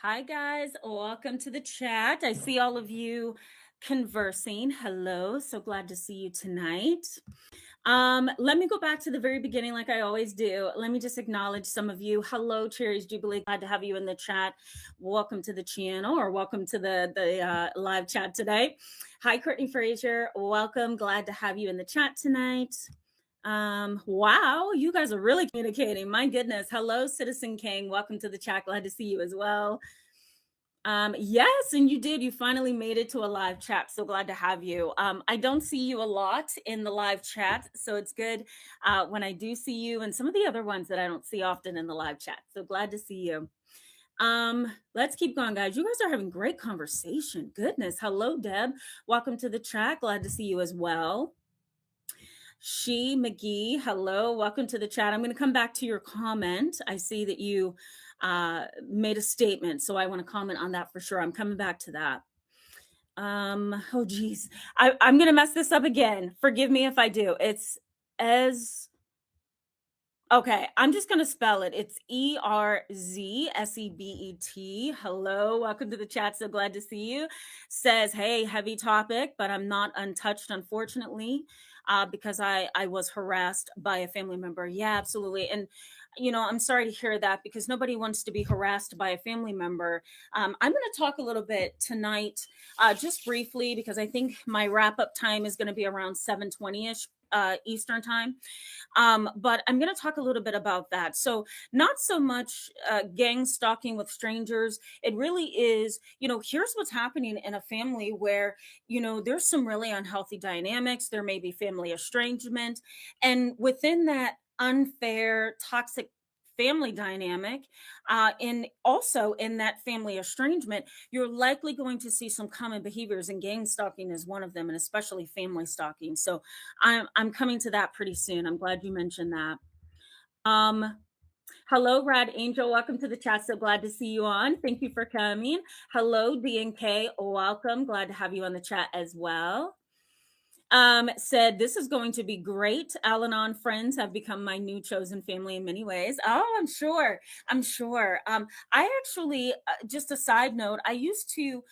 Hi, guys. Welcome to the chat. I see all of you conversing. Hello. So glad to see you tonight. Let me go back to the very beginning, like I always do. Let me just acknowledge some of you. Hello, Cherries Jubilee. Glad to have you in the chat. Welcome to the channel, or welcome to the live chat today. Hi, Courtney Frazier. Welcome. Glad to have you in the chat tonight. Wow, you guys are really communicating. My goodness. Hello, Citizen King. Welcome to the chat. Glad to see you as well. Yes, and you did. You finally made it to a live chat. So glad to have you. I don't see you a lot in the live chat, so it's good when I do see you, and some of the other ones that I don't see often in the live chat. So glad to see you. Let's keep going, guys. You guys are having great conversation. Goodness. Hello, Deb. Welcome to the chat. Glad to see you as well. She McGee, hello, welcome to the chat. I'm going to come back to your comment. I see that you made a statement, so I want to comment on that for sure. I'm coming back to that. Oh geez, I'm going to mess this up again. Forgive me if I do. It's as okay. I'm just going to spell it. It's ERZSEBET. Hello, welcome to the chat. So glad to see you. Says, hey, heavy topic, but I'm not untouched, unfortunately because I was harassed by a family member. Yeah, absolutely. And I'm sorry to hear that because nobody wants to be harassed by a family member. I'm going to talk a little bit tonight, just briefly, because I think my wrap up time is going to be around 7:20ish Eastern time. But I'm going to talk a little bit about that. So, not so much gang stalking with strangers. It really is, here's what's happening in a family where, there's some really unhealthy dynamics. There may be family estrangement. And within that unfair, toxic family dynamic, and also in that family estrangement, you're likely going to see some common behaviors, and gang stalking is one of them, and especially family stalking. So I'm coming to that pretty soon. I'm glad you mentioned that. Um, Hello, Rad Angel. Welcome to the chat. So glad to see you on. Thank you for coming. Hello, DNK. Welcome. Glad to have you on the chat as well. Said this is going to be great. Al-Anon friends have become my new chosen family in many ways. Oh, I'm sure. I'm sure. I actually, just a side note, I used to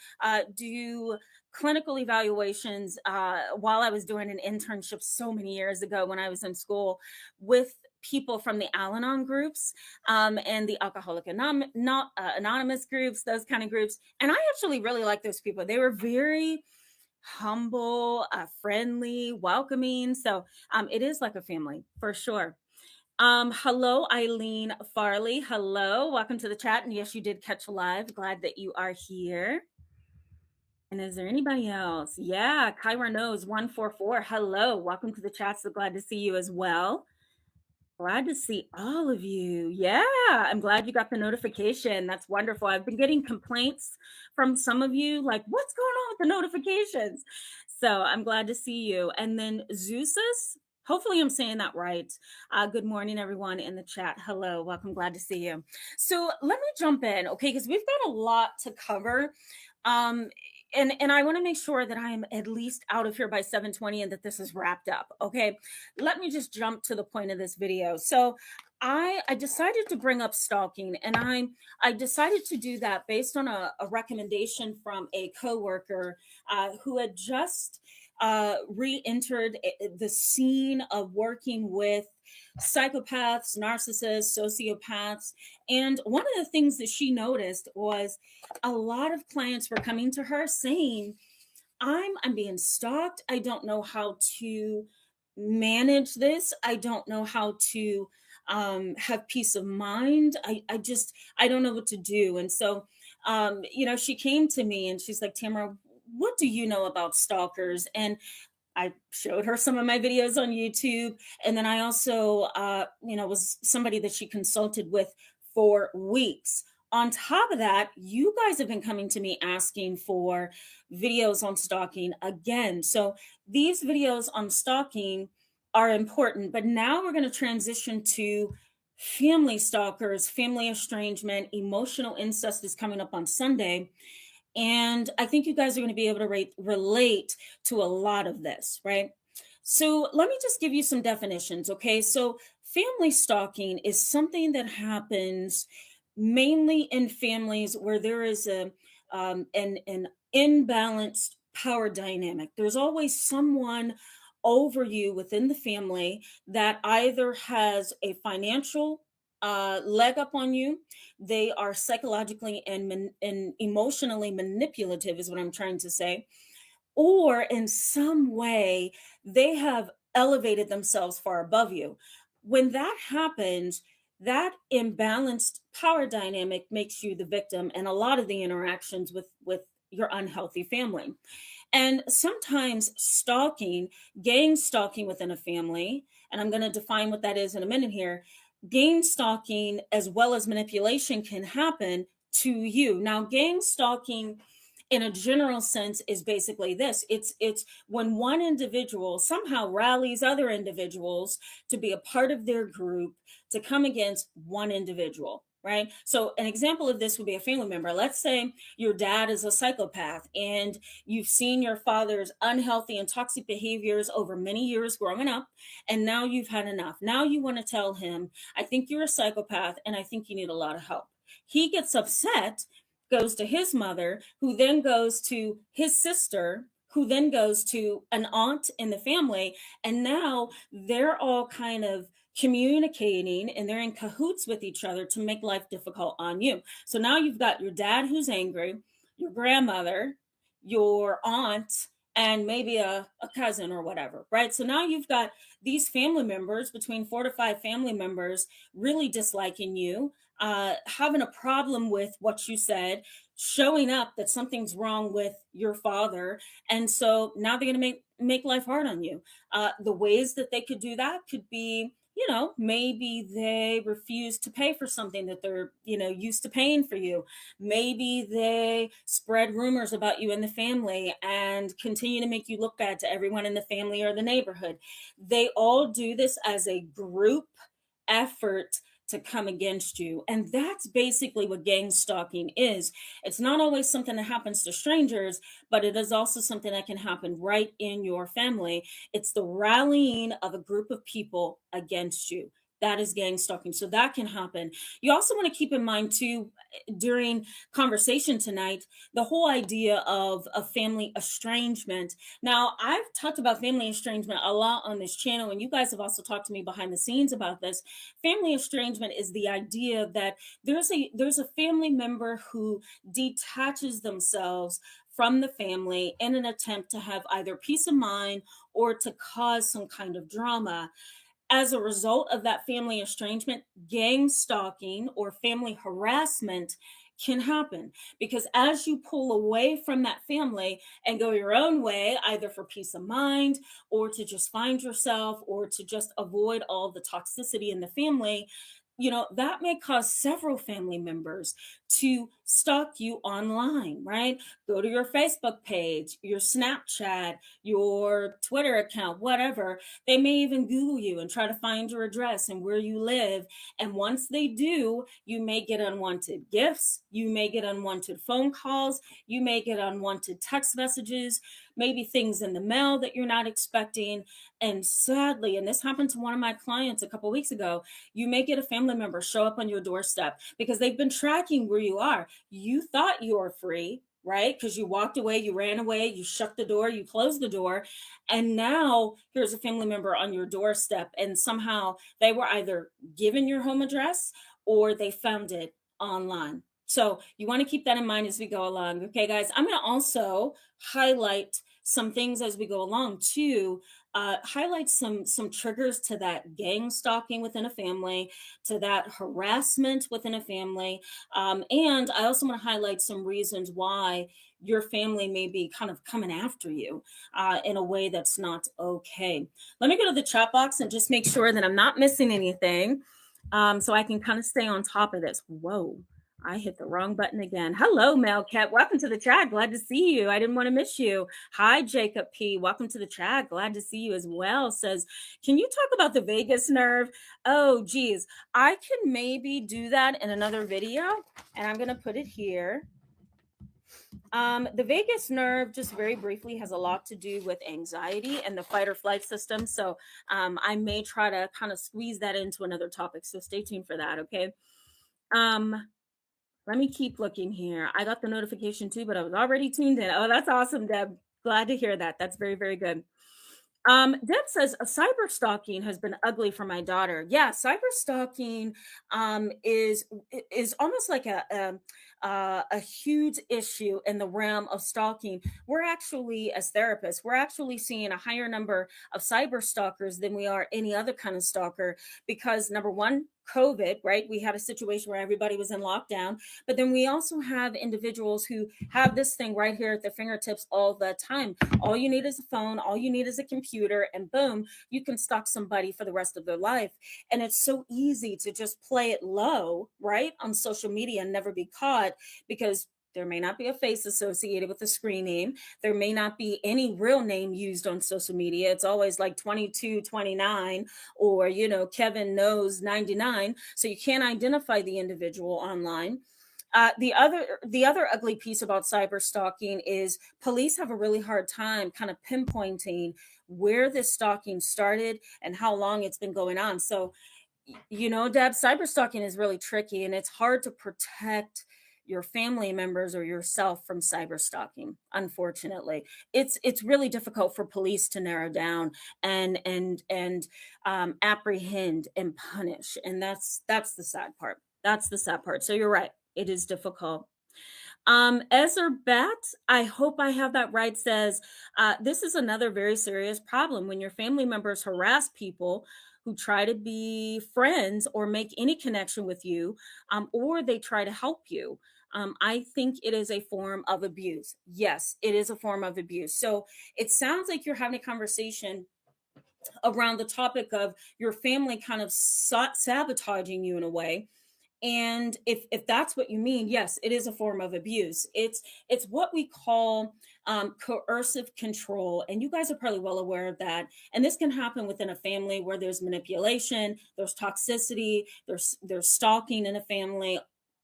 do clinical evaluations while I was doing an internship so many years ago when I was in school with people from the Al-Anon groups and the Anonymous groups, those kind of groups. And I actually really like those people. They were very humble, friendly, welcoming. So it is like a family for sure. Hello, Eileen Farley. Hello, welcome to the chat. And yes, you did catch live. Glad that you are here. And is there anybody else? Yeah, Kyra knows 144. Hello, welcome to the chat. So glad to see you as well. Glad to see all of you. Yeah, I'm glad you got the notification. That's wonderful. I've been getting complaints from some of you, like, what's going on with the notifications? So I'm glad to see you. And then Zeus's, hopefully I'm saying that right. Good morning, everyone in the chat. Hello, welcome. Glad to see you. So let me jump in, okay, because we've got a lot to cover. And I want to make sure that I am at least out of here by 7:20 and that this is wrapped up. Okay. Let me just jump to the point of this video. So I decided to bring up stalking, and I decided to do that based on a recommendation from a coworker who had just re-entered the scene of working with psychopaths, narcissists, sociopaths. And one of the things that she noticed was a lot of clients were coming to her saying, I'm being stalked. I don't know how to manage this. I don't know how to have peace of mind. I don't know what to do. And so, she came to me and she's like, Tamara, what do you know about stalkers? And I showed her some of my videos on YouTube. And then I also, was somebody that she consulted with for weeks. On top of that, you guys have been coming to me asking for videos on stalking again. So these videos on stalking are important, but now we're going to transition to family stalkers, family estrangement, emotional incest is coming up on Sunday. And I think you guys are going to be able to relate to a lot of this, right? So let me just give you some definitions, okay? So family stalking is something that happens mainly in families where there is an imbalanced power dynamic. There's always someone over you within the family that either has a financial leg up on you, they are psychologically and emotionally manipulative, is what I'm trying to say, or in some way they have elevated themselves far above you. When that happens, that imbalanced power dynamic makes you the victim in a lot of the interactions with your unhealthy family. And sometimes stalking, gang stalking within a family, and I'm going to define what that is in a minute here. Gang stalking as well as manipulation can happen to you. Now, gang stalking in a general sense is basically this. It's when one individual somehow rallies other individuals to be a part of their group to come against one individual, right? So an example of this would be a family member. Let's say your dad is a psychopath and you've seen your father's unhealthy and toxic behaviors over many years growing up, and now you've had enough. Now you want to tell him, I think you're a psychopath and I think you need a lot of help. He gets upset, goes to his mother, who then goes to his sister, who then goes to an aunt in the family. And now they're all kind of communicating and they're in cahoots with each other to make life difficult on you. So now you've got your dad who's angry, your grandmother, your aunt, and maybe a cousin or whatever, right? So now you've got these family members, between 4 to 5 family members, really disliking you, having a problem with what you said, showing up that something's wrong with your father, and so now they're going to make life hard on you. The ways that they could do that could be, maybe they refuse to pay for something that they're, used to paying for you. Maybe they spread rumors about you in the family and continue to make you look bad to everyone in the family or the neighborhood. They all do this as a group effort to come against you. And that's basically what gang stalking is. It's not always something that happens to strangers, but it is also something that can happen right in your family. It's the rallying of a group of people against you. That is gang stalking. So that can happen. You also want to keep in mind, too, during conversation tonight, the whole idea of a family estrangement. Now, I've talked about family estrangement a lot on this channel, and you guys have also talked to me behind the scenes about this. Family estrangement is the idea that there's a family member who detaches themselves from the family in an attempt to have either peace of mind or to cause some kind of drama. As a result of that family estrangement, gang stalking or family harassment can happen, because as you pull away from that family and go your own way, either for peace of mind or to just find yourself or to just avoid all the toxicity in the family, that may cause several family members to stalk you online, right? Go to your Facebook page, your Snapchat, your Twitter account, whatever. They may even Google you and try to find your address and where you live. And once they do, you may get unwanted gifts, you may get unwanted phone calls, you may get unwanted text messages, maybe things in the mail that you're not expecting. And sadly, and this happened to one of my clients a couple weeks ago, you may get a family member show up on your doorstep because they've been tracking where you are. You thought you were free, right? Because you walked away, you ran away, you shut the door, you closed the door. And now here's a family member on your doorstep. And somehow they were either given your home address or they found it online. So you want to keep that in mind as we go along. Okay, guys, I'm going to also highlight some things as we go along too. Highlight some triggers to that gang stalking within a family, to that harassment within a family, and I also want to highlight some reasons why your family may be kind of coming after you in a way that's not okay. Let me go to the chat box and just make sure that I'm not missing anything, so I can kind of stay on top of this. Whoa. I hit the wrong button again. Hello, Melcat. Welcome to the chat. Glad to see you. I didn't want to miss you. Hi, Jacob P. Welcome to the chat. Glad to see you as well. Says, can you talk about the vagus nerve? Oh, geez. I can maybe do that in another video, and I'm going to put it here. The vagus nerve, just very briefly, has a lot to do with anxiety and the fight or flight system. So I may try to kind of squeeze that into another topic. So stay tuned for that. Okay. Um, Let me keep looking here. I got the notification too, but I was already tuned in. Oh, that's awesome, Deb. Glad to hear that. That's very, very good. Deb says cyber stalking has been ugly for my daughter. Yeah, cyber stalking is almost like a huge issue in the realm of stalking. We're actually, as therapists, we're actually seeing a higher number of cyber stalkers than we are any other kind of stalker because number one, COVID, right? We had a situation where everybody was in lockdown, but then we also have individuals who have this thing right here at their fingertips all the time. All you need is a phone, all you need is a computer, and boom, you can stalk somebody for the rest of their life. And it's so easy to just play it low, right, on social media and never be caught because there may not be a face associated with the screen name. There may not be any real name used on social media. It's always like 2229 or, Kevin knows 99. So you can't identify the individual online. The other ugly piece about cyber stalking is police have a really hard time kind of pinpointing where this stalking started and how long it's been going on. So, Deb, cyber stalking is really tricky and it's hard to protect your family members or yourself from cyber stalking. Unfortunately, it's really difficult for police to narrow down and apprehend and punish, and that's the sad part. That's the sad part. So you're right. It is difficult. Ezra Bat, I hope I have that right, says this is another very serious problem when your family members harass people who try to be friends or make any connection with you, or they try to help you. I think it is a form of abuse. Yes, it is a form of abuse. So it sounds like you're having a conversation around the topic of your family kind of sabotaging you in a way, and if that's what you mean, yes, it is a form of abuse. It's what we call coercive control, and you guys are probably well aware of that. And this can happen within a family where there's manipulation, there's toxicity, there's stalking in a family,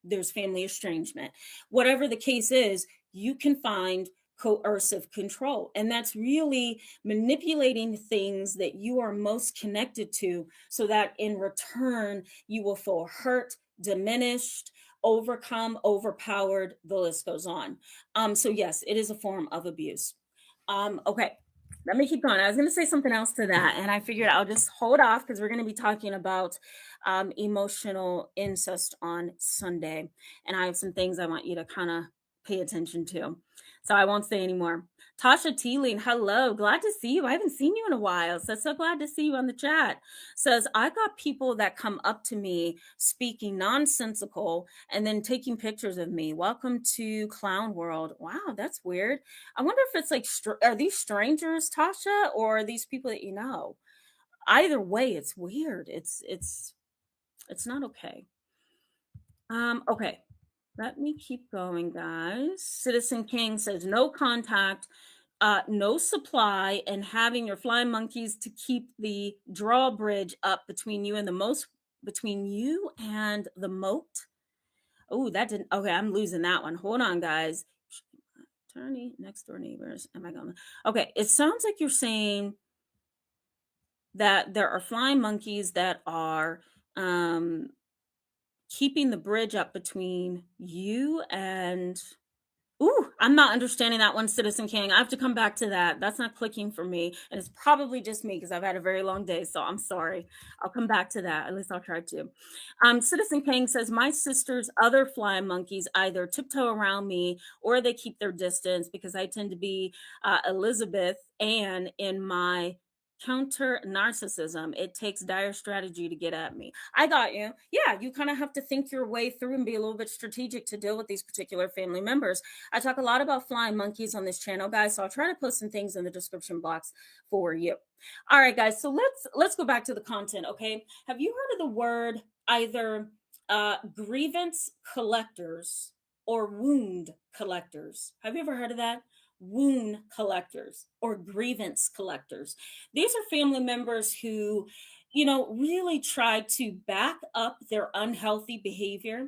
there's family estrangement. Whatever the case is, you can find coercive control, and that's really manipulating things that you are most connected to, so that in return you will feel hurt, diminished, overcome, overpowered, the list goes on. So yes, it is a form of abuse. Okay, let me keep going. I was going to say something else to that, and I figured I'll just hold off because we're going to be talking about emotional incest on Sunday, and I have some things I want you to kind of pay attention to. So I won't say anymore. Tasha Teeling, hello. Glad to see you. I haven't seen you in a while. So glad to see you on the chat. Says, I got people that come up to me speaking nonsensical and then taking pictures of me. Welcome to Clown World. Wow, that's weird. I wonder if it's like, are these strangers, Tasha, or are these people that you know? Either way, it's weird. It's not okay. Okay. Let me keep going, guys. Citizen King says no contact, no supply, and having your flying monkeys to keep the drawbridge up between you and the moat. Oh, that didn't okay. I'm losing that one. Hold on, guys. Attorney, next door neighbors. Am I going? Okay, it sounds like you're saying that there are flying monkeys that are um keeping the bridge up between you and ooh, I'm not understanding that one, Citizen King. I have to come back to that. That's not clicking for me. And it's probably just me because I've had a very long day. So I'm sorry. I'll come back to that. At least I'll try to. Citizen King says, my sister's other flying monkeys either tiptoe around me or they keep their distance because I tend to be Elizabeth Ann in my counter narcissism. It takes dire strategy to get at me. I got you. Yeah, you kind of have to think your way through and be a little bit strategic to deal with these particular family members. I talk a lot about flying monkeys on this channel, guys, so I'll try to put some things in the description box for you. All right, guys, so let's go back to the content, okay? Have you heard of the word either grievance collectors or wound collectors? Have you ever heard of that? Wound collectors or grievance collectors. These are family members who, really try to back up their unhealthy behavior,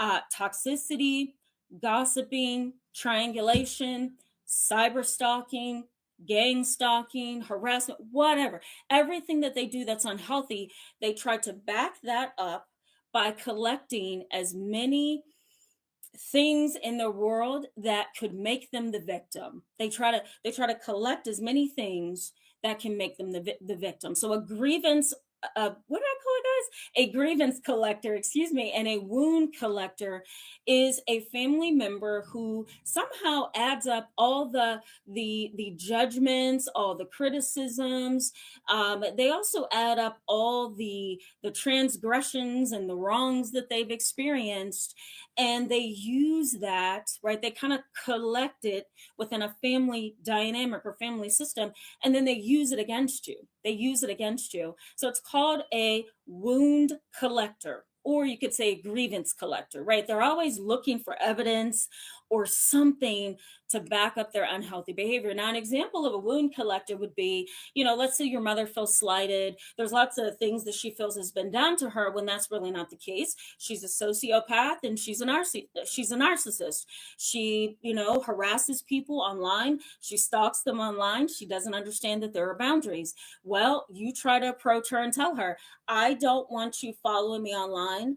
toxicity, gossiping, triangulation, cyber stalking, gang stalking, harassment, whatever. Everything that they do that's unhealthy, they try to back that up by collecting as many things in their world that could make them the victim. They try to collect as many things that can make them the victim. So a grievance, what did I call it, guys? A grievance collector, excuse me, and a wound collector is a family member who somehow adds up all the judgments, all the criticisms. They also add up all the transgressions and the wrongs that they've experienced, and they use that, right? They kind of collect it within a family dynamic or family system, and then they use it against you. They use it against you. So it's called a wound collector, or you could say grievance collector, right? They're always looking for evidence or something to back up their unhealthy behavior. Now, an example of a wound collector would be, let's say your mother feels slighted. There's lots of things that she feels has been done to her when that's really not the case. She's a sociopath and she's a narcissist. She, harasses people online. She stalks them online. She doesn't understand that there are boundaries. Well, you try to approach her and tell her, I don't want you following me online,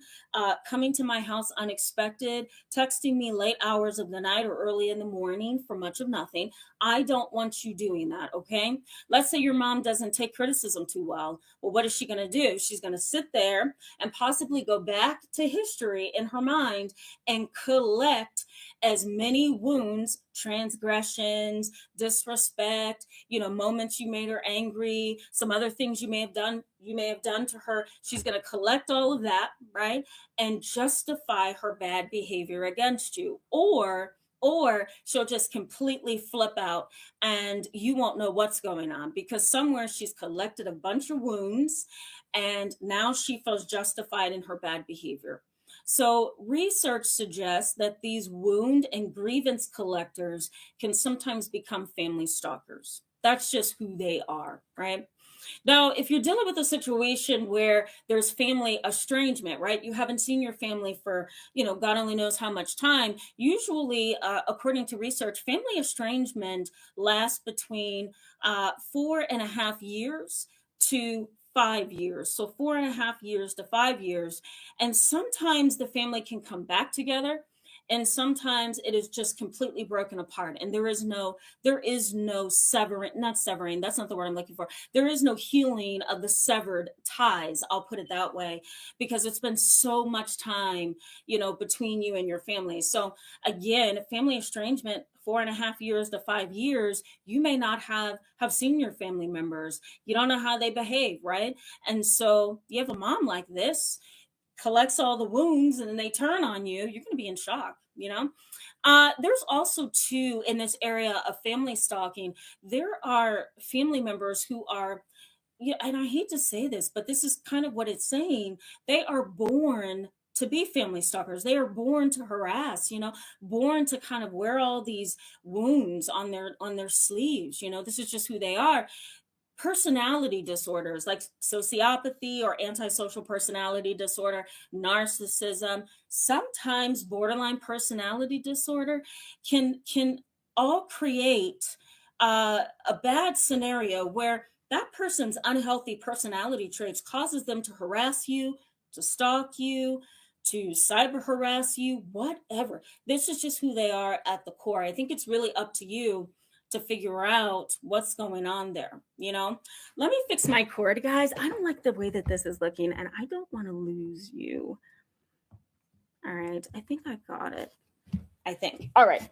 coming to my house unexpected, texting me late hours of the night or early in the morning for much of nothing. I don't want you doing that. Okay. Let's say your mom doesn't take criticism too well. Well, what is she going to do? She's going to sit there and possibly go back to history in her mind and collect as many wounds, transgressions, disrespect, moments you made her angry, some other things you may have done to her. She's going to collect all of that, right? And justify her bad behavior against you. Or she'll just completely flip out and you won't know what's going on because somewhere she's collected a bunch of wounds and now she feels justified in her bad behavior. So, research suggests that these wound and grievance collectors can sometimes become family stalkers. That's just who they are, right? Now, if you're dealing with a situation where there's family estrangement, right? You haven't seen your family for, God only knows how much time. Usually, according to research, family estrangement lasts between 4.5 years to 5 years. So 4.5 years to 5 years. And sometimes the family can come back together. And sometimes it is just completely broken apart. And there is no severing, not severing, that's not the word I'm looking for. There is no healing of the severed ties, I'll put it that way, because it's been so much time, between you and your family. So again, family estrangement, 4.5 years to 5 years, you may not have seen your family members. You don't know how they behave, right? And so you have a mom like this collects all the wounds and then they turn on you, you're going to be in shock. There's also, too, in this area of family stalking, there are family members who are, yeah, and I hate to say this, but this is kind of what it's saying. They are born to be family stalkers. They are born to harass, born to kind of wear all these wounds on their sleeves. This is just who they are. Personality disorders like sociopathy or antisocial personality disorder, narcissism, sometimes borderline personality disorder can all create a bad scenario where that person's unhealthy personality traits causes them to harass you, to stalk you, to cyber harass you, whatever. This is just who they are at the core. I think it's really up to you to figure out what's going on there. Let me fix my cord, guys. I don't like the way that this is looking, and I don't want to lose you. All right, I think I got it. I think. All right.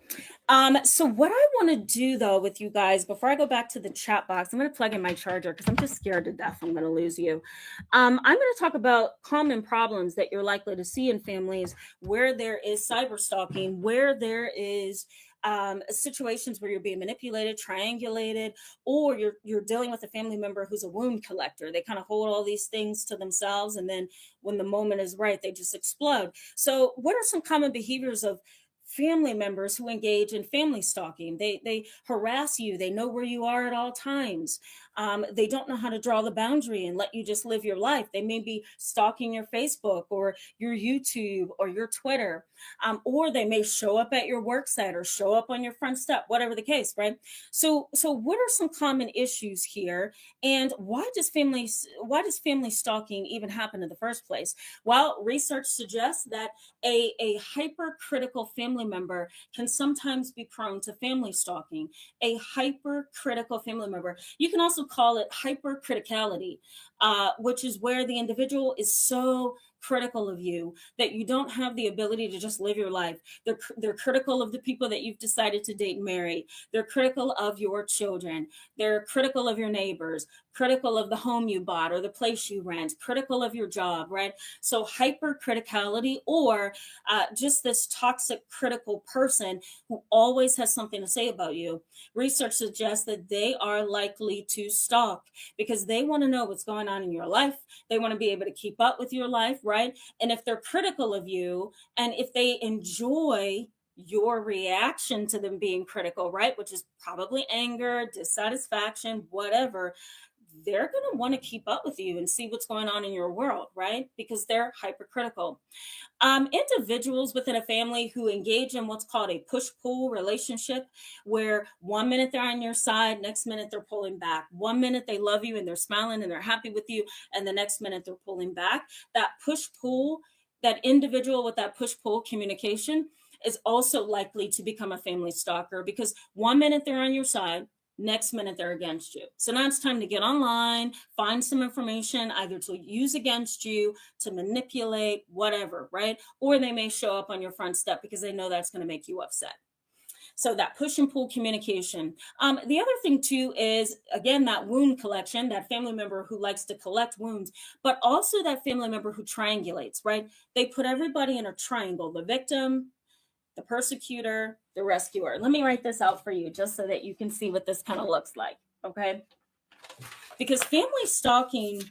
So what I want to do though with you guys before I go back to the chat box, I'm going to plug in my charger because I'm just scared to death I'm going to lose you. I'm going to talk about common problems that you're likely to see in families where there is cyber stalking, where there is situations where you're being manipulated, triangulated, or you're dealing with a family member who's a wound collector. They kind of hold all these things to themselves, and then when the moment is right, they just explode. So, what are some common behaviors of family members who engage in family stalking. They harass you. They know where you are at all times. They don't know how to draw the boundary and let you just live your life. They may be stalking your Facebook or your YouTube or your Twitter, or they may show up at your work site or show up on your front step, whatever the case, right? So what are some common issues here, and why does family stalking even happen in the first place? Well, research suggests that a hypercritical family member can sometimes be prone to family stalking. A hypercritical family member, you can also call it hypercriticality, which is where the individual is so critical of you that you don't have the ability to just live your life. They're critical of the people that you've decided to date and marry. They're critical of your children. They're critical of your neighbors, critical of the home you bought or the place you rent, critical of your job, right? So hypercriticality, or just this toxic critical person who always has something to say about you. Research suggests that they are likely to stalk because they want to know what's going on in your life. They want to be able to keep up with your life, right? And if they're critical of you, and if they enjoy your reaction to them being critical, right? Which is probably anger, dissatisfaction, whatever, they're going to want to keep up with you and see what's going on in your world, right? Because they're hypercritical. Individuals within a family who engage in what's called a push pull relationship, where 1 minute they're on your side, next minute they're pulling back. 1 minute they love you and they're smiling and they're happy with you, and the next minute they're pulling back. That push pull, that individual with that push pull communication is also likely to become a family stalker because 1 minute they're on your side, next minute they're against you. So now it's time to get online, find some information either to use against you, to manipulate, whatever, right? Or they may show up on your front step because they know that's going to make you upset. So that push and pull communication. The other thing too is again that wound collection, that family member who likes to collect wounds, but also that family member who triangulates, right? They put everybody in a triangle: the victim, the persecutor, the rescuer. Let me write this out for you just so that you can see what this kind of looks like. Okay. Because family stalking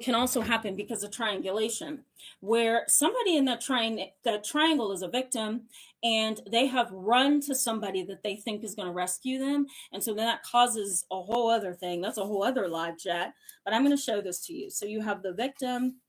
can also happen because of triangulation, where somebody in that triangle is a victim, and they have run to somebody that they think is going to rescue them, and so then that causes a whole other thing. That's a whole other live chat, but I'm going to show this to you. So you have the victim,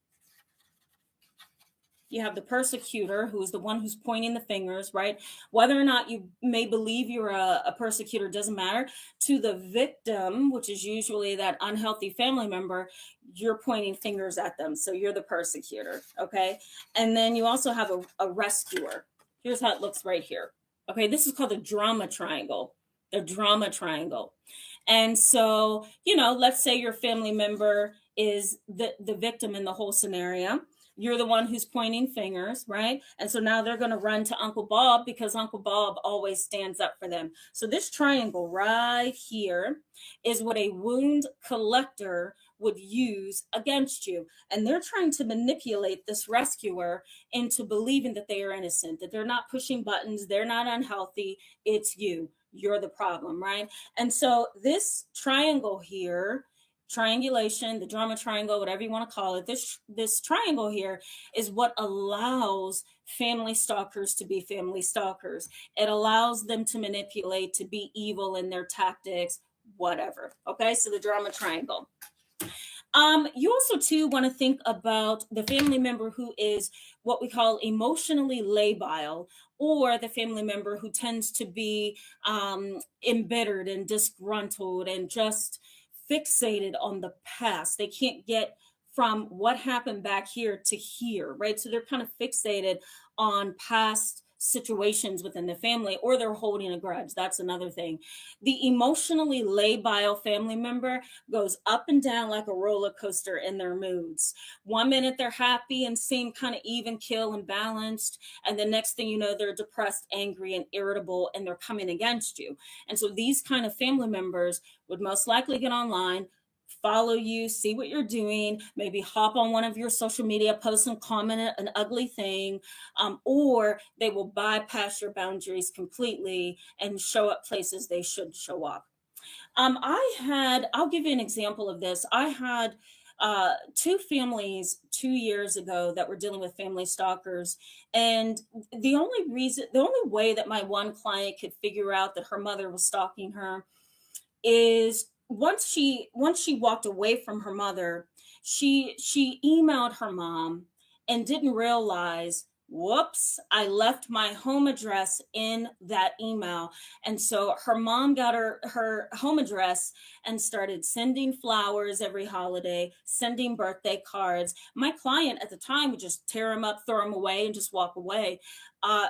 you have the persecutor, who is the one who's pointing the fingers, right? Whether or not you may believe you're a persecutor doesn't matter. To the victim, which is usually that unhealthy family member, you're pointing fingers at them. So you're the persecutor, okay? And then you also have a rescuer. Here's how it looks right here. Okay, this is called the drama triangle. The drama triangle. And so, let's say your family member is the victim in the whole scenario. You're the one who's pointing fingers, right? And so now they're going to run to Uncle Bob because Uncle Bob always stands up for them. So this triangle right here is what a wound collector would use against you. And they're trying to manipulate this rescuer into believing that they are innocent, that they're not pushing buttons, they're not unhealthy. It's you. You're the problem, right? And so this triangle here, triangulation, the drama triangle, whatever you want to call it, this triangle here is what allows family stalkers to be family stalkers. It allows them to manipulate, to be evil in their tactics, whatever. Okay, so the drama triangle. You also too want to think about the family member who is what we call emotionally labile, or the family member who tends to be embittered and disgruntled and just fixated on the past. They can't get from what happened back here to here, right? So they're kind of fixated on past situations within the family, or they're holding a grudge. That's another thing. The emotionally labile family member goes up and down like a roller coaster in their moods. 1 minute they're happy and seem kind of even kill and balanced, and the next thing you know, they're depressed, angry, and irritable, and they're coming against you. And so these kind of family members would most likely get online, follow you, see what you're doing, maybe hop on one of your social media posts and comment an ugly thing, or they will bypass your boundaries completely and show up places they should show up. I'll give you an example of this. I had two families 2 years ago that were dealing with family stalkers. And the only way that my one client could figure out that her mother was stalking her is once she walked away from her mother, she emailed her mom and didn't realize, whoops, I left my home address in that email. And so her mom got her home address and started sending flowers every holiday, sending birthday cards. My client at the time would just tear them up, throw them away, and just walk away.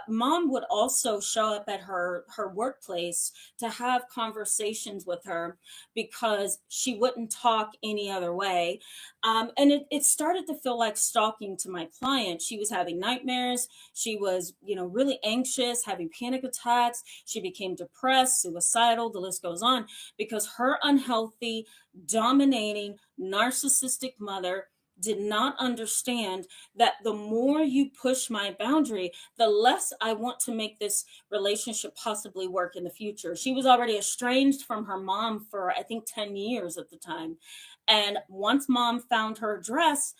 Mom would also show up at her workplace to have conversations with her because she wouldn't talk any other way. And it started to feel like stalking to my client. She was having nightmares. She was, really anxious, having panic attacks. She became depressed, suicidal. The list goes on because her unhealthy, dominating, narcissistic mother did not understand that the more you push my boundary, the less I want to make this relationship possibly work in the future. She was already estranged from her mom for, I think, 10 years at the time. And once mom found her address,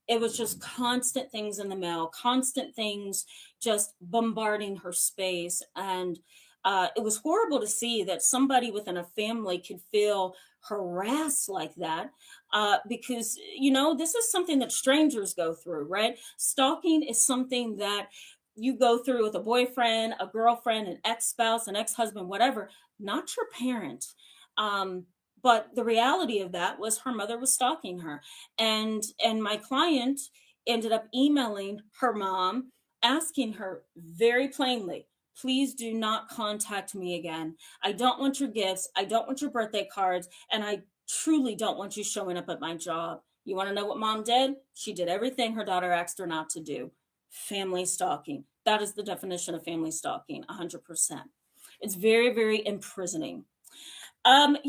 it was just constant things in the mail, constant things just bombarding her space. And it was horrible to see that somebody within a family could feel harassed like that, because, this is something that strangers go through, right? Stalking is something that you go through with a boyfriend, a girlfriend, an ex-spouse, an ex-husband, whatever, not your parent. Um, but the reality of that was her mother was stalking her. And my client ended up emailing her mom, asking her very plainly, please do not contact me again. I don't want your gifts. I don't want your birthday cards. And I truly don't want you showing up at my job. You want to know what mom did? She did everything her daughter asked her not to do. Family stalking. That is the definition of family stalking, 100%. It's very, very imprisoning. Family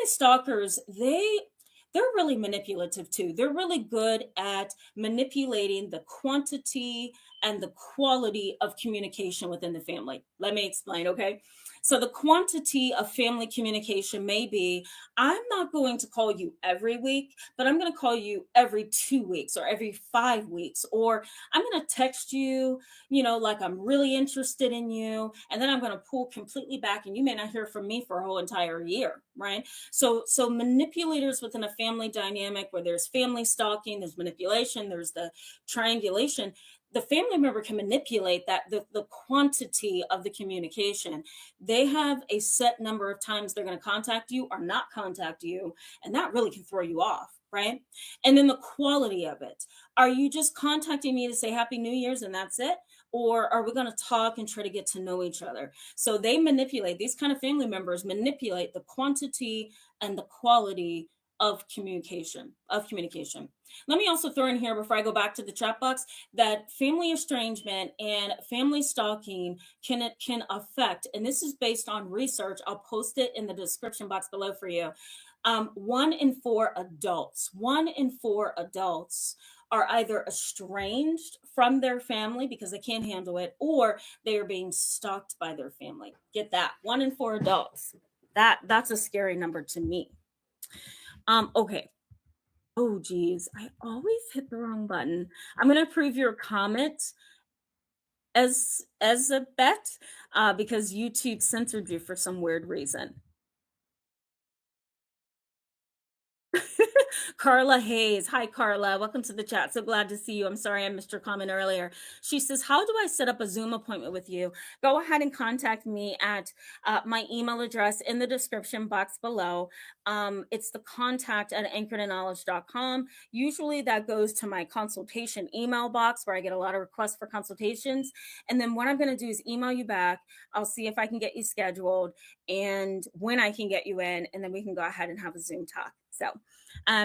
stalkers, they're really manipulative too. They're really good at manipulating the quantity and the quality of communication within the family. Let me explain, okay? So the quantity of family communication may be, I'm not going to call you every week, but I'm going to call you every 2 weeks or every 5 weeks, or I'm going to text you, like I'm really interested in you. And then I'm going to pull completely back and you may not hear from me for a whole entire year, right? So manipulators within a family dynamic where there's family stalking, there's manipulation, there's the triangulation. The family member can manipulate that the quantity of the communication. They have a set number of times they're going to contact you or not contact you, and that really can throw you off, right? And then the quality of it. Are you just contacting me to say Happy New Year's and that's it? Or are we going to talk and try to get to know each other? So they manipulate, these kind of family members manipulate the quantity and the quality of communication. Let me also throw in here before I go back to the chat box that family estrangement and family stalking can affect, and this is based on research. I'll post it in the description box below for you. 1 in 4 adults are either estranged from their family because they can't handle it, or they are being stalked by their family. Get that? 1 in 4 adults. That's a scary number to me. Okay. Oh geez, I always hit the wrong button. I'm gonna approve your comment as a bet, because YouTube censored you for some weird reason. Carla Hayes. Hi, Carla. Welcome to the chat. So glad to see you. I'm sorry I missed your comment earlier. She says, how do I set up a Zoom appointment with you? Go ahead and contact me at my email address in the description box below. It's the contact at anchoredknowledge.com. Usually that goes to my consultation email box where I get a lot of requests for consultations. And then what I'm going to do is email you back. I'll see if I can get you scheduled and when I can get you in, and then we can go ahead and have a Zoom talk. So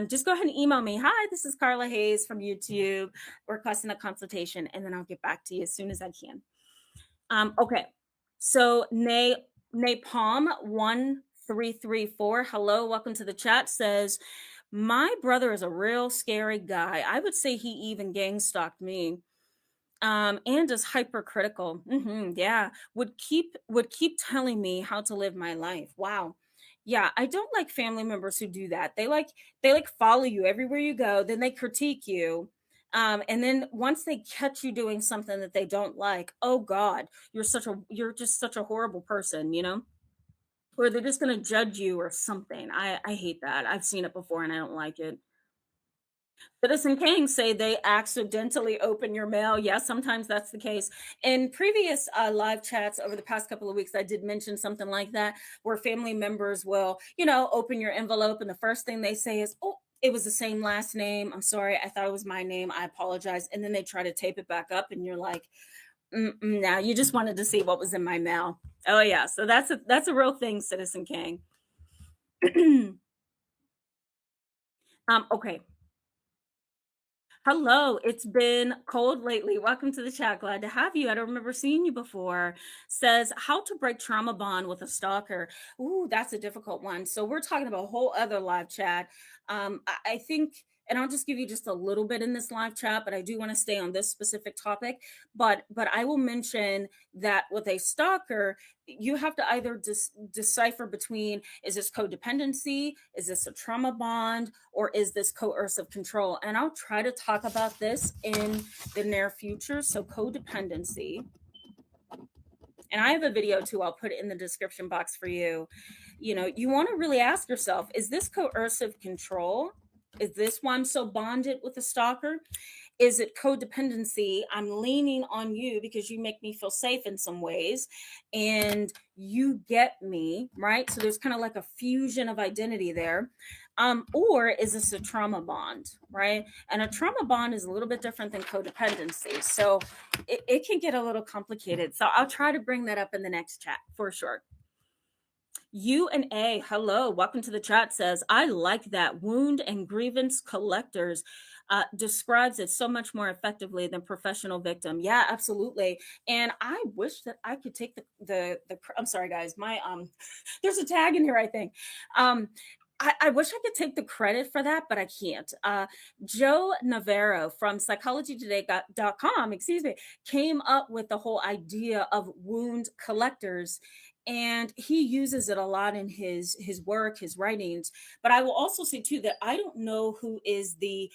just go ahead and email me. Hi, this is Carla Hayes from YouTube, requesting a consultation, and then I'll get back to you as soon as I can. Okay. So Napalm1334, hello, welcome to the chat, says, my brother is a real scary guy. I would say he even gang stalked me. And is hypercritical. Yeah, would keep telling me how to live my life. Wow. Yeah, I don't like family members who do that. They like follow you everywhere you go, then they critique you. And then once they catch you doing something that they don't like, oh God, you're just such a horrible person, you know? Or they're just gonna judge you or something. I hate that. I've seen it before and I don't like it. Citizen Kane say they accidentally open your mail. Yes, sometimes that's the case. In previous live chats over the past couple of weeks, I did mention something like that, where family members will, open your envelope, and the first thing they say is, "Oh, it was the same last name. I'm sorry. I thought it was my name. I apologize." And then they try to tape it back up, and you're like, "Now you just wanted to see what was in my mail." Oh yeah, so that's a real thing, Citizen Kane. Okay. Hello, it's been cold lately. Welcome to the chat. Glad to have you. I don't remember seeing you before. Says how to break trauma bond with a stalker. Ooh, that's a difficult one. So we're talking about a whole other live chat. I think, and I'll just give you just a little bit in this live chat, but I do want to stay on this specific topic. But I will mention that with a stalker, you have to either decipher between, is this codependency, is this a trauma bond, or is this coercive control? And I'll try to talk about this in the near future. So codependency, and I have a video too, I'll put it in the description box for you. You want to really ask yourself, is this coercive control? Is this why I'm so bonded with a stalker? Is it codependency? I'm leaning on you because you make me feel safe in some ways and you get me, right? So there's kind of like a fusion of identity there. Or is this a trauma bond, right? And a trauma bond is a little bit different than codependency. So it can get a little complicated. So I'll try to bring that up in the next chat for sure. U and A, hello, welcome to the chat. Says, I like that. Wound and grievance collectors describes it so much more effectively than professional victim. Yeah, absolutely. And I wish that I could take the. I'm sorry, guys. My there's a tag in here. I think. I wish I could take the credit for that, but I can't. Joe Navarro from psychologytoday.com, excuse me, came up with the whole idea of wound collectors, and he uses it a lot in his work, his writings. But I will also say too that I don't know who is the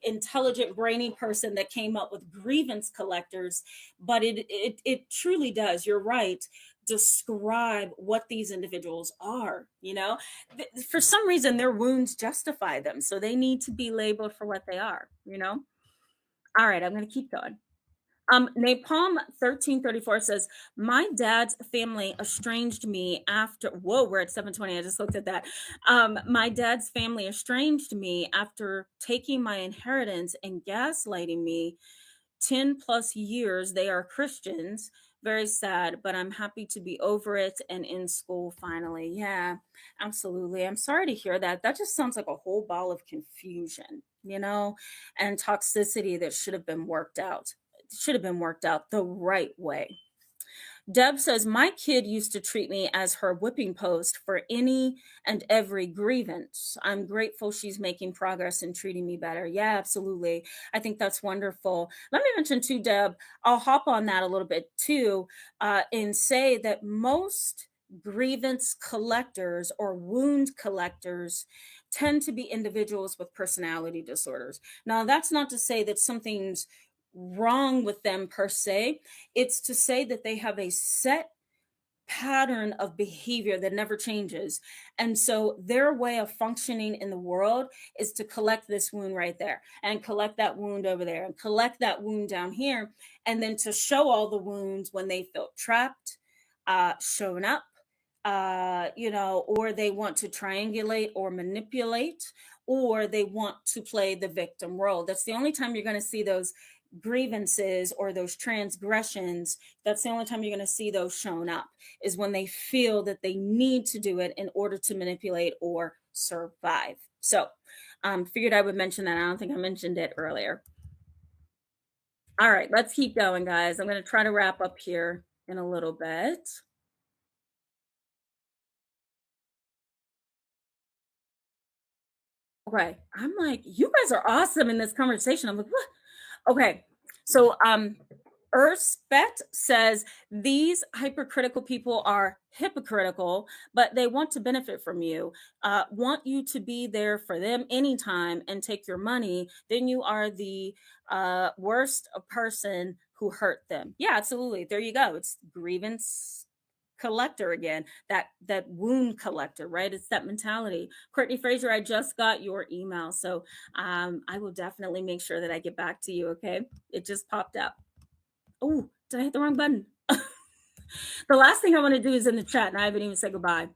intelligent brainy person that came up with grievance collectors, but it truly does, you're right, describe what these individuals are. For some reason their wounds justify them, so they need to be labeled for what they are. All right, I'm going to keep going. Napalm 1334 says, my dad's family estranged me after. Whoa, we're at 720. I just looked at that. My dad's family estranged me after taking my inheritance and gaslighting me 10 plus years. They are Christians. Very sad, but I'm happy to be over it and in school finally. Yeah, absolutely. I'm sorry to hear that. That just sounds like a whole ball of confusion, and toxicity that should have been worked out. It should have been worked out the right way. Deb says, my kid used to treat me as her whipping post for any and every grievance. I'm grateful she's making progress and treating me better. Yeah, absolutely. I think that's wonderful. Let me mention too, Deb, I'll hop on that a little bit too, and say that most grievance collectors or wound collectors tend to be individuals with personality disorders. Now, that's not to say that something's wrong with them per se. It's to say that they have a set pattern of behavior that never changes. And so their way of functioning in the world is to collect this wound right there and collect that wound over there and collect that wound down here. And then to show all the wounds when they felt trapped, shown up, or they want to triangulate or manipulate, or they want to play the victim role. That's the only time you're going to see those grievances or those transgressions. That's the only time you're going to see those shown up, is when they feel that they need to do it in order to manipulate or survive. So, figured I would mention that. I don't think I mentioned it earlier. All right, let's keep going, guys. I'm going to try to wrap up here in a little bit. Okay, I'm like, you guys are awesome in this conversation. I'm like, what? Okay, so Erspet says these hypercritical people are hypocritical, but they want to benefit from you, want you to be there for them anytime and take your money. Then you are the worst person who hurt them. Yeah, absolutely. There you go. It's grievance collector again, that wound collector, right? It's that mentality. Courtney Fraser, I just got your email, so I will definitely make sure that I get back to you. Okay, it just popped up. Oh, did I hit the wrong button? The last thing I want to do is in the chat, and I haven't even said goodbye.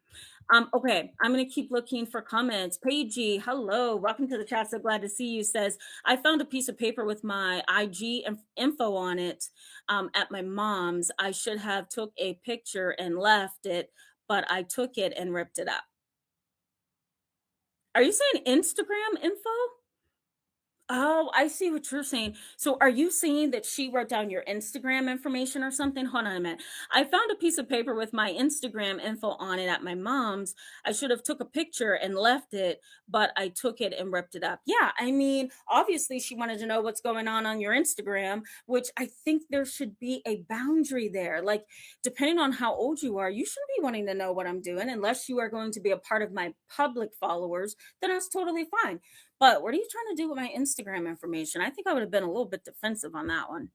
Okay, I'm gonna keep looking for comments. Paigey, hello, welcome to the chat. So glad to see you. Says I found a piece of paper with my IG info on it at my mom's. I should have took a picture and left it, but I took it and ripped it up. Are you saying Instagram info? Oh, I see what you're saying. So are you saying that she wrote down your Instagram information or something? Hold on a minute. I found a piece of paper with my Instagram info on it at my mom's. I should have took a picture and left it, but I took it and ripped it up. Yeah, I mean, obviously she wanted to know what's going on your Instagram, which I think there should be a boundary there. Like depending on how old you are, you shouldn't be wanting to know what I'm doing unless you are going to be a part of my public followers, then that's totally fine. But what are you trying to do with my Instagram information? I think I would have been a little bit defensive on that one.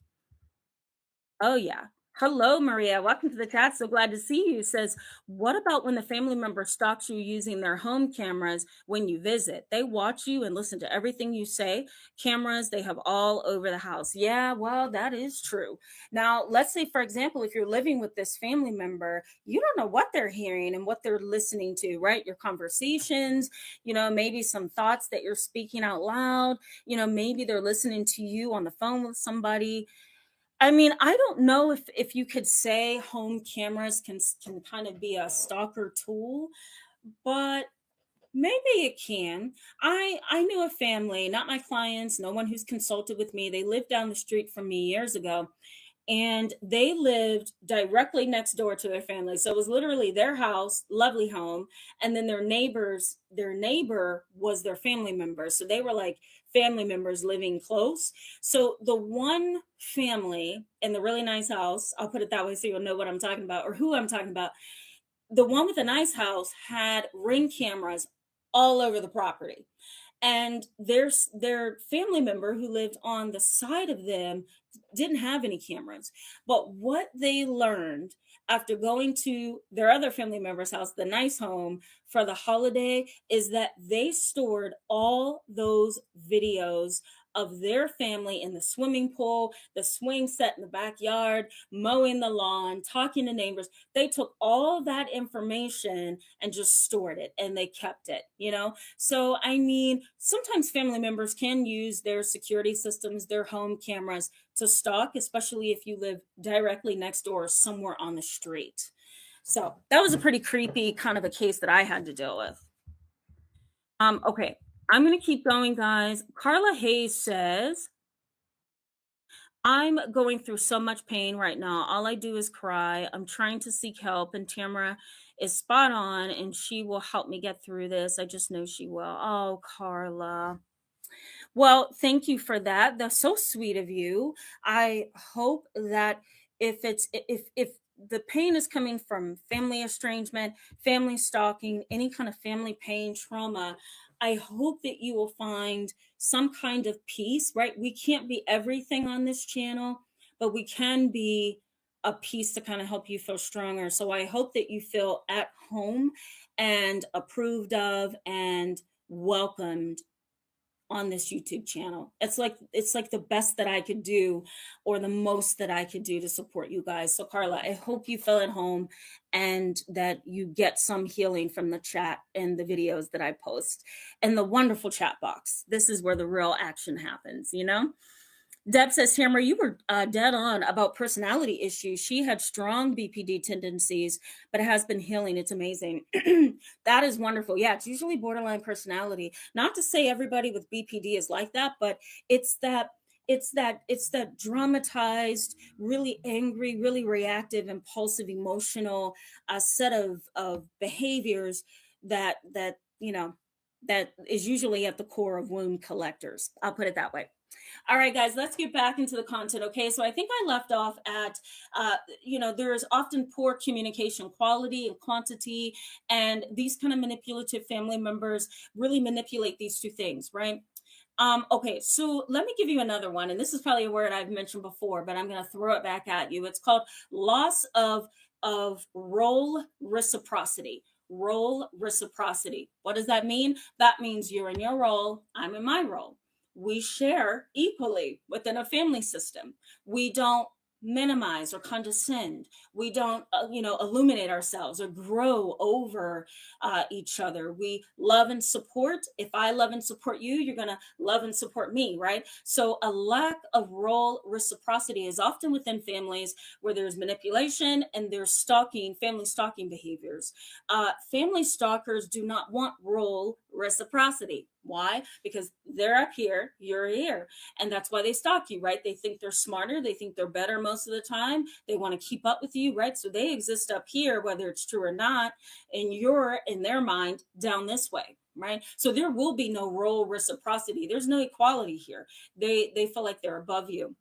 Oh, yeah. Hello, Maria. Welcome to the chat. So glad to see you. Says, what about when the family member stalks you using their home cameras when you visit? They watch you and listen to everything you say. Cameras they have all over the house. Yeah, well, that is true. Now, let's say, for example, if you're living with this family member, you don't know what they're hearing and what they're listening to, right? Your conversations, maybe some thoughts that you're speaking out loud, maybe they're listening to you on the phone with somebody. I mean, I don't know if you could say home cameras can kind of be a stalker tool, but maybe it can. I knew a family, not my clients, no one who's consulted with me. They lived down the street from me years ago, and they lived directly next door to their family. So it was literally their house, lovely home, and then their neighbor was their family member. So they were like family members living close. So the one family in the really nice house, I'll put it that way so you'll know what I'm talking about or who I'm talking about. The one with the nice house had ring cameras all over the property, and their family member who lived on the side of them didn't have any cameras. But what they learned after going to their other family member's house, the nice home, for the holiday is that they stored all those videos of their family in the swimming pool, the swing set in the backyard, mowing the lawn, talking to neighbors. They took all that information and just stored it, and they kept it. So, I mean, sometimes family members can use their security systems, their home cameras to stalk, especially if you live directly next door or somewhere on the street. So, that was a pretty creepy kind of a case that I had to deal with. Okay, I'm going to keep going, guys. Carla Hayes says, I'm going through so much pain right now. All I do is cry. I'm trying to seek help, and Tamara is spot on, and she will help me get through this. I just know she will. Oh, Carla. Well, thank you for that. That's so sweet of you. I hope that if the pain is coming from family estrangement, family stalking, any kind of family pain, trauma, I hope that you will find some kind of peace, right? We can't be everything on this channel, but we can be a piece to kind of help you feel stronger. So I hope that you feel at home and approved of and welcomed on this YouTube channel. It's like the best that I could do or the most that I could do to support you guys. So Carla, I hope you feel at home and that you get some healing from the chat and the videos that I post and the wonderful chat box. This is where the real action happens. Deb says, Tamara, you were dead on about personality issues. She had strong BPD tendencies, but has been healing. It's amazing. That is wonderful. Yeah, it's usually borderline personality. Not to say everybody with BPD is like that, but it's that it's that dramatized, really angry, really reactive, impulsive, emotional set of behaviors that is usually at the core of wound collectors. I'll put it that way. All right, guys, let's get back into the content. Okay, so I think I left off at, there is often poor communication quality and quantity, and these kind of manipulative family members really manipulate these two things, right? Okay, so let me give you another one, and this is probably a word I've mentioned before, but I'm going to throw it back at you. It's called loss of role reciprocity. Role reciprocity. What does that mean? That means you're in your role, I'm in my role. We share equally within a family system. We don't minimize or condescend. We don't, illuminate ourselves or grow over each other. We love and support. If I love and support you, you're going to love and support me, right? So a lack of role reciprocity is often within families where there's manipulation and there's stalking, family stalking behaviors. Family stalkers do not want role reciprocity. Why? Because they're up here, you're here. And that's why they stalk you, right? They think they're smarter. They think they're better most of the time. They want to keep up with you, right? So they exist up here, whether it's true or not. And you're, in their mind, down this way. Right. So there will be no role reciprocity. There's no equality here. They feel like they're above you.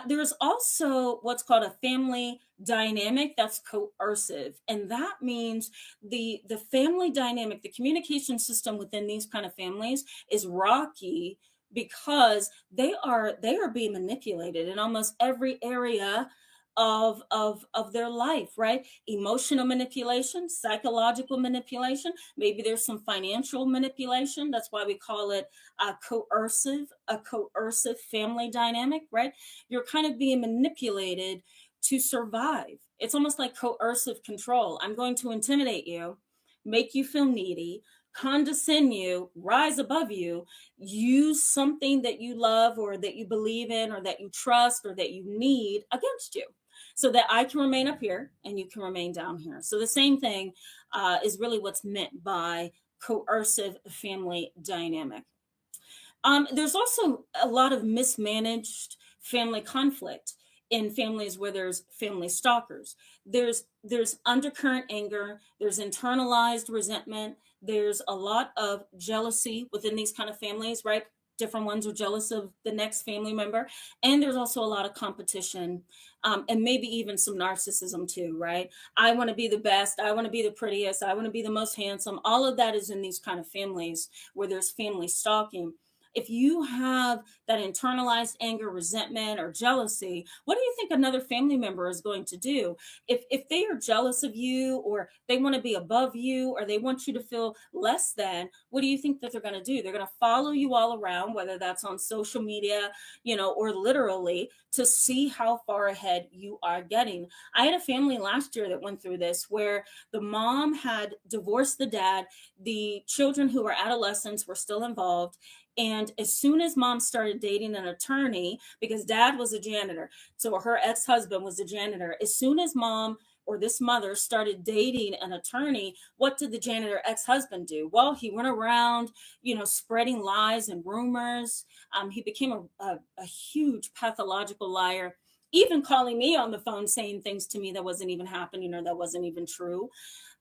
There's also what's called a family dynamic that's coercive, and that means the family dynamic, the communication system within these kind of families is rocky because they are being manipulated in almost every area of their life, right? Emotional manipulation, psychological manipulation, maybe there's some financial manipulation. That's why we call it a coercive family dynamic, right? You're kind of being manipulated to survive. It's almost like coercive control. I'm going to intimidate you, make you feel needy, condescend you, rise above you, use something that you love or that you believe in or that you trust or that you need against you so that I can remain up here and you can remain down here. So the same thing is really what's meant by coercive family dynamic. There's also a lot of mismanaged family conflict in families where there's family stalkers. There's undercurrent anger, there's internalized resentment, there's a lot of jealousy within these kind of families, right? Different ones are jealous of the next family member, and there's also a lot of competition, and maybe even some narcissism too, right? I want to be the best, I want to be the prettiest, I want to be the most handsome. All of that is in these kind of families where there's family stalking. If you have that internalized anger, resentment, or jealousy, what do you think another family member is going to do? If they are jealous of you, or they want to be above you, or they want you to feel less than, what do you think that they're going to do? They're going to follow you all around, whether that's on social media, or literally, to see how far ahead you are getting. I had a family last year that went through this where the mom had divorced the dad. The children who were adolescents were still involved, and as soon as mom started dating an attorney, because dad was a janitor, so her ex husband was a janitor, as soon as mom or this mother started dating an attorney, what did the janitor ex husband do? Well, he went around, spreading lies and rumors. He became a huge pathological liar, even calling me on the phone saying things to me that wasn't even happening or that wasn't even true.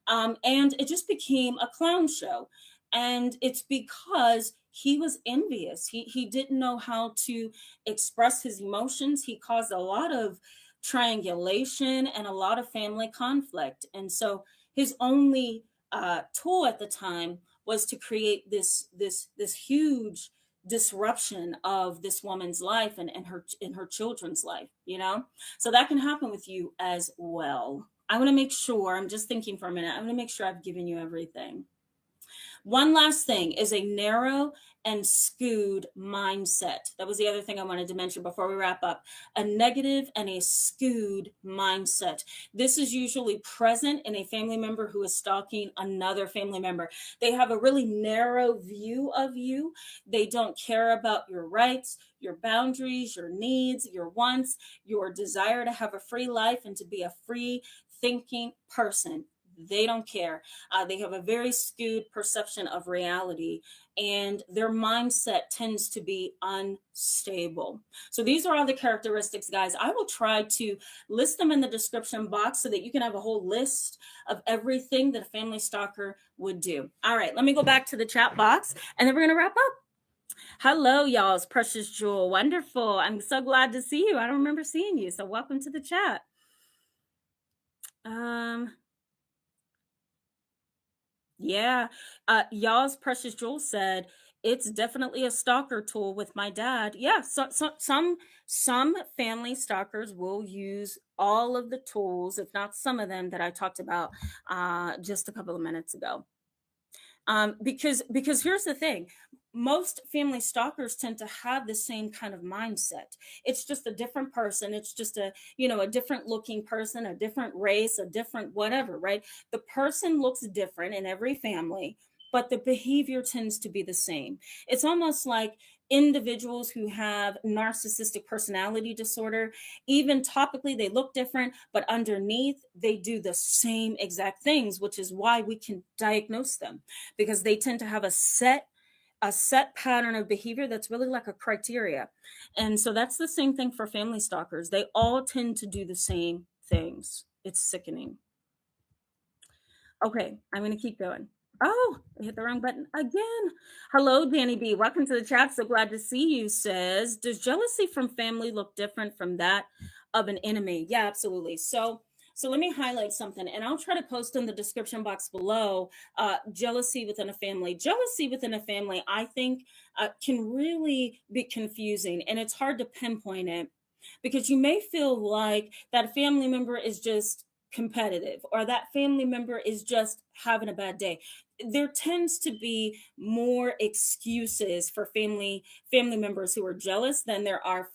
And it just became a clown show. And it's because he was envious. He didn't know how to express his emotions. He caused a lot of triangulation and a lot of family conflict. And so his only tool at the time was to create this huge disruption of this woman's life and her children's life, so that can happen with you as well. I want to make sure, I'm just thinking for a minute, I want to make sure I've given you everything. One last thing is a narrow and skewed mindset. That was the other thing I wanted to mention before we wrap up. A negative and a skewed mindset. This is usually present in a family member who is stalking another family member. They have a really narrow view of you. They don't care about your rights, your boundaries, your needs, your wants, your desire to have a free life and to be a free thinking person. They don't care. They have a very skewed perception of reality, and their mindset tends to be unstable. So, these are all the characteristics, guys. I will try to list them in the description box so that you can have a whole list of everything that a family stalker would do. All right, let me go back to the chat box, and then we're going to wrap up. Hello, y'all's precious jewel. Wonderful. I'm so glad to see you. I don't remember seeing you. So welcome to the chat. Um, yeah. Y'all's precious jewel said it's definitely a stalker tool with my dad. Yeah, some family stalkers will use all of the tools, if not some of them that I talked about just a couple of minutes ago. Because here's the thing, most family stalkers tend to have the same kind of mindset. It's just a different person. It's just a different looking person, a different race, a different whatever, right? The person looks different in every family, but the behavior tends to be the same. It's almost like individuals who have narcissistic personality disorder, even topically they look different, but underneath they do the same exact things, which is why we can diagnose them, because they tend to have a set pattern of behavior that's really like a criteria. And so that's the same thing for family stalkers. They all tend to do the same things. It's sickening. Okay, I'm going to keep going. Oh, I hit the wrong button again. Hello, Danny B. Welcome to the chat. So glad to see you. Says, does jealousy from family look different from that of an enemy? Yeah, absolutely. So let me highlight something, and I'll try to post in the description box below. Jealousy within a family. Jealousy within a family, I think, can really be confusing, and it's hard to pinpoint it because you may feel like that family member is just competitive or that family member is just having a bad day. There tends to be more excuses for family members who are jealous than there are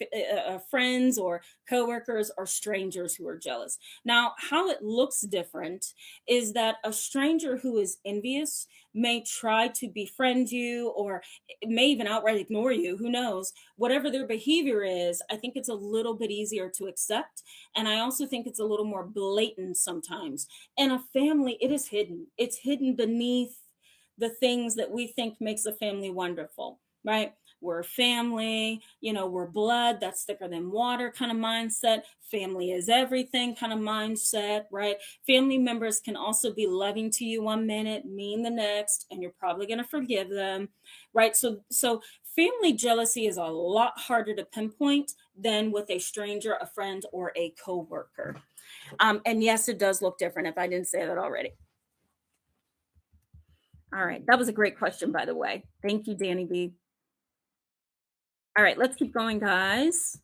friends or coworkers or strangers who are jealous. Now, how it looks different is that a stranger who is envious may try to befriend you or may even outright ignore you. Who knows? Whatever their behavior is, I think it's a little bit easier to accept. And I also think it's a little more blatant sometimes. In a family, it is hidden. It's hidden beneath the things that we think makes a family wonderful, right? We're family, we're blood, that's thicker than water kind of mindset. Family is everything kind of mindset, right? Family members can also be loving to you one minute, mean the next, and you're probably going to forgive them, right? So family jealousy is a lot harder to pinpoint than with a stranger, a friend, or a coworker. And yes, it does look different if I didn't say that already. All right. That was a great question, by the way. Thank you, Danny B. All right. Let's keep going, guys.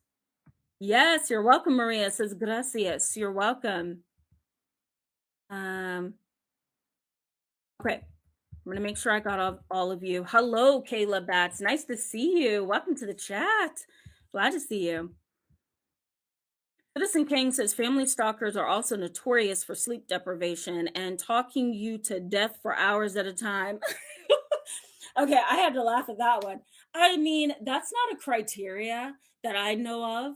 Yes, you're welcome, Maria says gracias. You're welcome. Um, okay. I'm going to make sure I got all of you. Hello, Kayla Bats. Nice to see you. Welcome to the chat. Glad to see you. Citizen King says family stalkers are also notorious for sleep deprivation and talking you to death for hours at a time. Okay, I had to laugh at that one. I mean, that's not a criteria that I know of.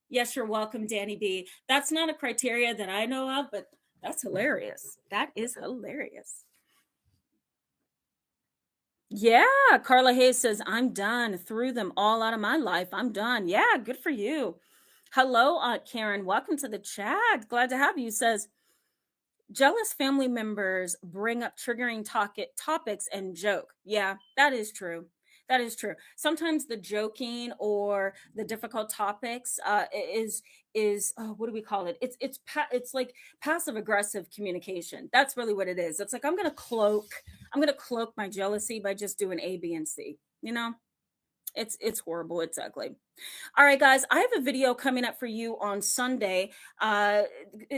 Yes, you're welcome, Danny B. That's not a criteria that I know of, but that's hilarious. That is hilarious. Yeah, Carla Hayes says, I'm done. Threw them all out of my life. I'm done. Yeah, good for you. Hello, Aunt Karen. Welcome to the chat. Glad to have you. Says, jealous family members bring up triggering topics and joke. Yeah, that is true. That is true. Sometimes the joking or the difficult topics is what do we call it? It's like passive aggressive communication. That's really what it is. It's like I'm gonna cloak my jealousy by just doing A, B, and C. It's horrible. It's ugly. All right, guys, I have a video coming up for you on Sunday. We're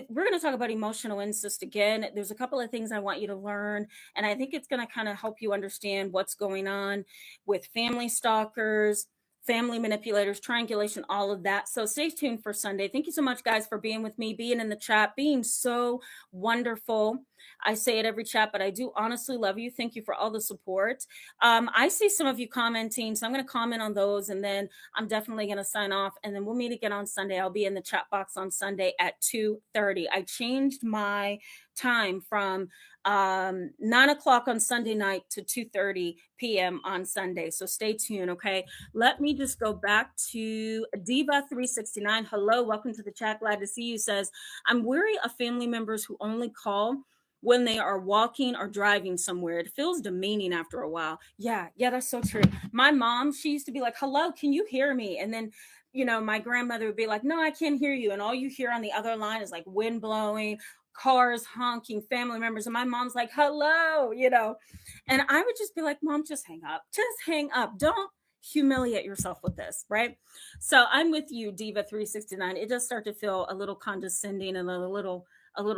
going to talk about emotional incest again. There's a couple of things I want you to learn, and I think it's going to kind of help you understand what's going on with family stalkers, family manipulators, triangulation, all of that. So stay tuned for Sunday. Thank you so much, guys, for being with me, being in the chat, being so wonderful. I say it every chat, but I do honestly love you. Thank you for all the support. I see some of you commenting, so I'm going to comment on those, and then I'm definitely going to sign off, and then we'll meet again on Sunday. I'll be in the chat box on Sunday at 2:30. I changed my time from 9 o'clock on Sunday night to 2:30 p.m. on Sunday. So stay tuned, okay? Let me just go back to Diva369. Hello, welcome to the chat. Glad to see you. Says, I'm weary of family members who only call when they are walking or driving somewhere. It feels demeaning after a while. Yeah, yeah, that's so true. My mom, she used to be like, "Hello, can you hear me?" And then, my grandmother would be like, "No, I can't hear you." And all you hear on the other line is like wind blowing, cars honking, family members. And my mom's like, "Hello." And I would just be like, "Mom, just hang up. Just hang up. Don't humiliate yourself with this," right? So I'm with you, Diva 369. It does start to feel a little condescending and a little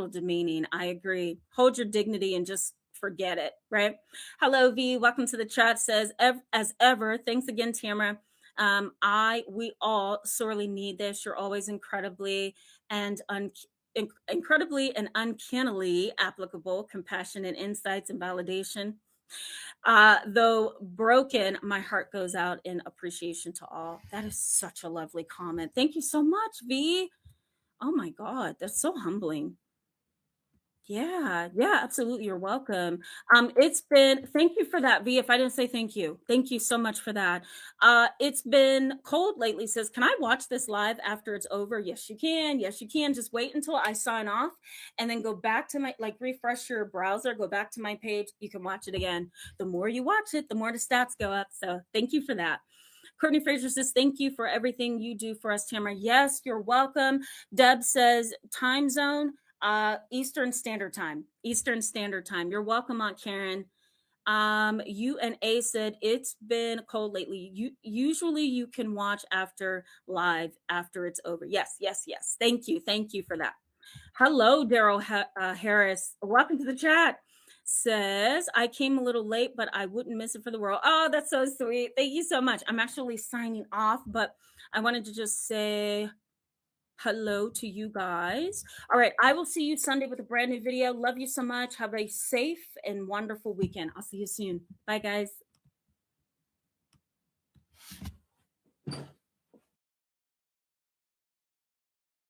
demeaning. I agree. Hold your dignity and just forget it, right? Hello, V. Welcome to the chat. Says as ever. Thanks again, Tamara. We all sorely need this. You're always incredibly and uncannily applicable, compassionate insights and validation. Though broken, my heart goes out in appreciation to all. That is such a lovely comment. Thank you so much, V. Oh my God, that's so humbling. Yeah, yeah, absolutely. You're welcome. It's been thank you for that, V. If I didn't say thank you, thank you so much for that. It's been cold lately. Says, can I watch this live after it's over? Yes, you can. Yes, you can. Just wait until I sign off and then go back to my refresh your browser, go back to my page. You can watch it again. The more you watch it, the more the stats go up. So thank you for that. Courtney Fraser says, thank you for everything you do for us, Tamara. Yes, you're welcome. Deb says, time zone, Eastern Standard Time. Eastern Standard Time. You're welcome, Aunt Karen. You and A said it's been cold lately. Usually you can watch after live after it's over. Yes, yes, yes. Thank you for that. Hello, Daryl Harris. Welcome to the chat. Says, I came a little late, but I wouldn't miss it for the world. Oh, that's so sweet. Thank you so much. I'm actually signing off, but I wanted to just say hello to you guys. All right, I will see you Sunday with a brand new video. Love you so much. Have a safe and wonderful weekend. I'll see you soon. Bye, guys.